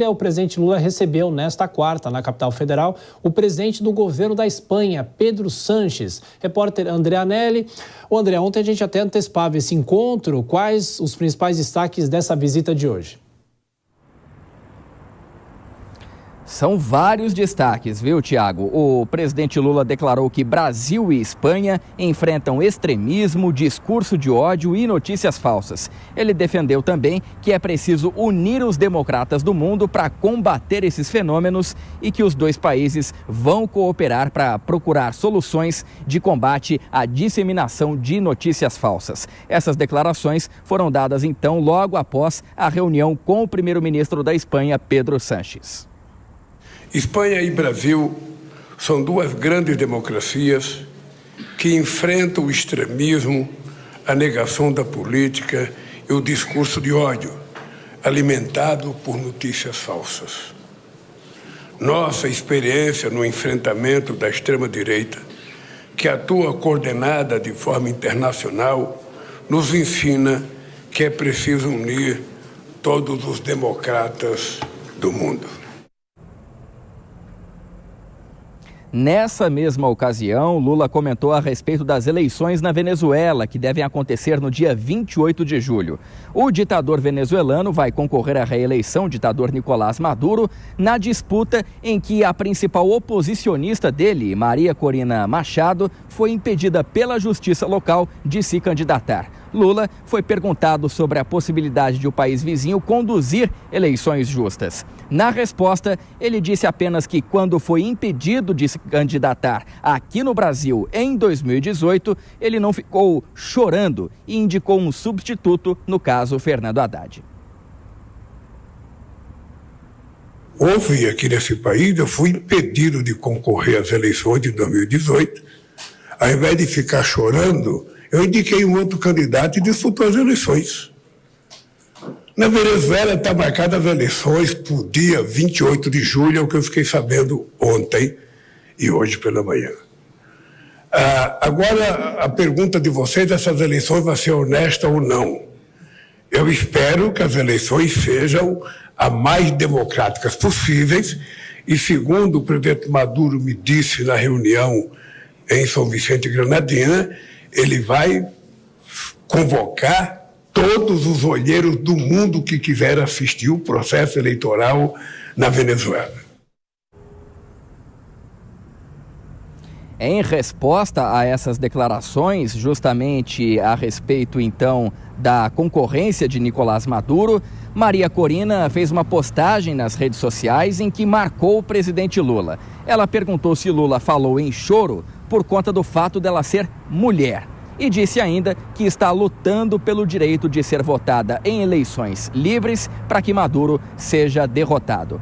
O presidente Lula recebeu nesta quarta, na capital federal, o presidente do governo da Espanha, Pedro Sánchez. Repórter André Anelli. André, ontem a gente até antecipava esse encontro. Quais os principais destaques dessa visita de hoje? São vários destaques, viu, Tiago? O presidente Lula declarou que Brasil e Espanha enfrentam extremismo, discurso de ódio e notícias falsas. Ele defendeu também que é preciso unir os democratas do mundo para combater esses fenômenos e que os dois países vão cooperar para procurar soluções de combate à disseminação de notícias falsas. Essas declarações foram dadas, então, logo após a reunião com o primeiro-ministro da Espanha, Pedro Sánchez. Espanha e Brasil são duas grandes democracias que enfrentam o extremismo, a negação da política e o discurso de ódio, alimentado por notícias falsas. Nossa experiência no enfrentamento da extrema-direita, que atua coordenada de forma internacional, nos ensina que é preciso unir todos os democratas do mundo. Nessa mesma ocasião, Lula comentou a respeito das eleições na Venezuela, que devem acontecer no dia 28 de julho. O ditador venezuelano vai concorrer à reeleição, o ditador Nicolás Maduro, na disputa em que a principal oposicionista dele, Maria Corina Machado, foi impedida pela justiça local de se candidatar. Lula foi perguntado sobre a possibilidade de o país vizinho conduzir eleições justas. Na resposta, ele disse apenas que quando foi impedido de se candidatar aqui no Brasil em 2018, ele não ficou chorando e indicou um substituto, no caso, Fernando Haddad. Houve aqui nesse país, eu fui impedido de concorrer às eleições de 2018. Ao invés de ficar chorando, eu indiquei um outro candidato e disputou as eleições. Na Venezuela está marcadas as eleições para o dia 28 de julho, é o que eu fiquei sabendo ontem e hoje pela manhã. Agora, a pergunta de vocês, essas eleições vão ser honestas ou não? Eu espero que as eleições sejam as mais democráticas possíveis e, segundo o presidente Maduro me disse na reunião em São Vicente e Granadina, ele vai convocar todos os olheiros do mundo que quiser assistir o processo eleitoral na Venezuela. Em resposta a essas declarações, justamente a respeito, então, da concorrência de Nicolás Maduro, Maria Corina fez uma postagem nas redes sociais em que marcou o presidente Lula. Ela perguntou se Lula falou em choro por conta do fato dela ser mulher. E disse ainda que está lutando pelo direito de ser votada em eleições livres para que Maduro seja derrotado.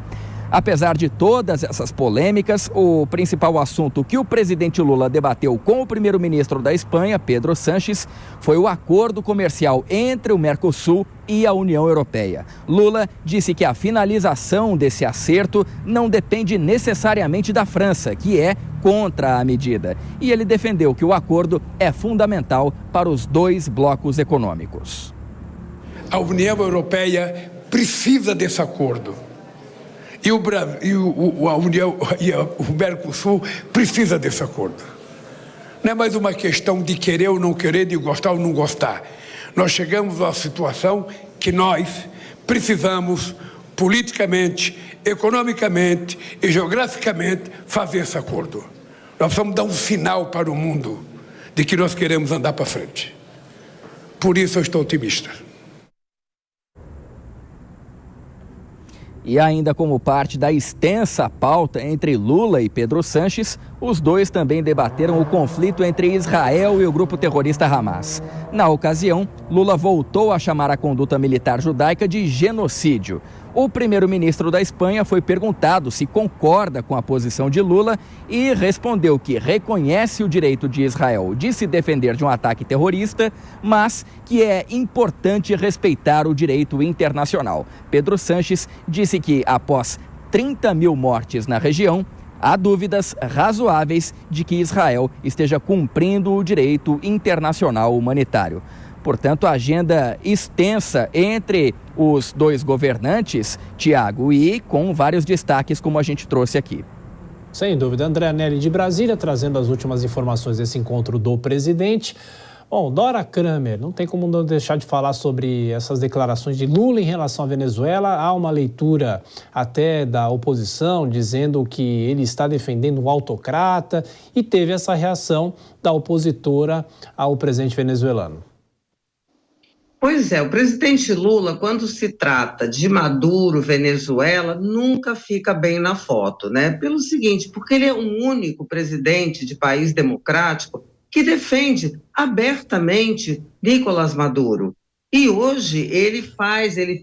Apesar de todas essas polêmicas, o principal assunto que o presidente Lula debateu com o primeiro-ministro da Espanha, Pedro Sánchez, foi o acordo comercial entre o Mercosul e a União Europeia. Lula disse que a finalização desse acerto não depende necessariamente da França, que é contra a medida. E ele defendeu que o acordo é fundamental para os dois blocos econômicos. A União Europeia precisa desse acordo. E o Mercosul precisa desse acordo. Não é mais uma questão de querer ou não querer, de gostar ou não gostar. Nós chegamos a uma situação que nós precisamos, politicamente, economicamente e geograficamente, fazer esse acordo. Nós precisamos dar um sinal para o mundo de que nós queremos andar para frente. Por isso eu estou otimista. E ainda como parte da extensa pauta entre Lula e Pedro Sánchez, os dois também debateram o conflito entre Israel e o grupo terrorista Hamas. Na ocasião, Lula voltou a chamar a conduta militar judaica de genocídio. O primeiro-ministro da Espanha foi perguntado se concorda com a posição de Lula e respondeu que reconhece o direito de Israel de se defender de um ataque terrorista, mas que é importante respeitar o direito internacional. Pedro Sánchez disse que, após 30 mil mortes na região, há dúvidas razoáveis de que Israel esteja cumprindo o direito internacional humanitário. Portanto, agenda extensa entre os dois governantes, Tiago, e com vários destaques como a gente trouxe aqui. Sem dúvida. André Anelli de Brasília, trazendo as últimas informações desse encontro do presidente. Bom, Dora Kramer, não tem como não deixar de falar sobre essas declarações de Lula em relação à Venezuela. Há uma leitura até da oposição dizendo que ele está defendendo um autocrata e teve essa reação da opositora ao presidente venezuelano. Pois é, o presidente Lula, quando se trata de Maduro, Venezuela, nunca fica bem na foto, né? Pelo seguinte, porque ele é o único presidente de país democrático que defende abertamente Nicolás Maduro. E hoje ele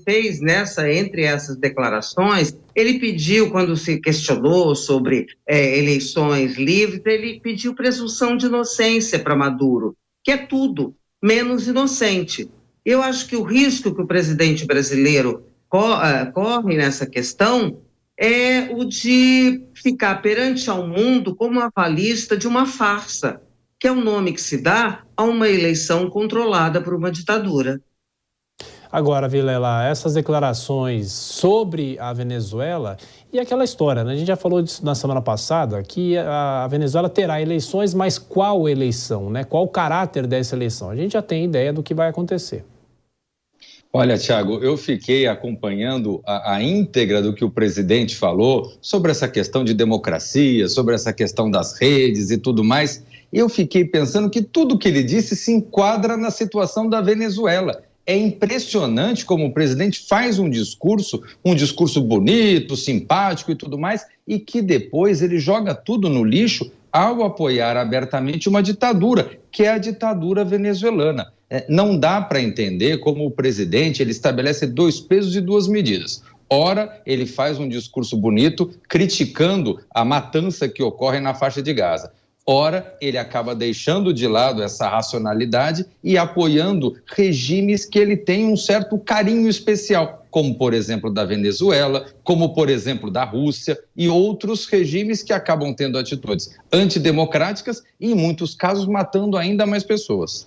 fez entre essas declarações, ele pediu, quando se questionou sobre eleições livres, ele pediu presunção de inocência para Maduro, que é tudo menos inocente. Eu acho que o risco que o presidente brasileiro corre nessa questão é o de ficar perante ao mundo como avalista de uma farsa, que é o nome que se dá a uma eleição controlada por uma ditadura. Agora, Vilela, essas declarações sobre a Venezuela e aquela história, né? A gente já falou disso na semana passada, que a Venezuela terá eleições, mas qual eleição, né? Qual o caráter dessa eleição? A gente já tem ideia do que vai acontecer. Olha, Tiago, eu fiquei acompanhando a íntegra do que o presidente falou sobre essa questão de democracia, sobre essa questão das redes e tudo mais. E eu fiquei pensando que tudo que ele disse se enquadra na situação da Venezuela. É impressionante como o presidente faz um discurso bonito, simpático e tudo mais, e que depois ele joga tudo no lixo ao apoiar abertamente uma ditadura, que é a ditadura venezuelana. Não dá para entender como o presidente ele estabelece 2 pesos e 2 medidas. Ora, ele faz um discurso bonito criticando a matança que ocorre na faixa de Gaza. Ora, ele acaba deixando de lado essa racionalidade e apoiando regimes que ele tem um certo carinho especial, como, por exemplo, da Venezuela, como, por exemplo, da Rússia e outros regimes que acabam tendo atitudes antidemocráticas e, em muitos casos, matando ainda mais pessoas.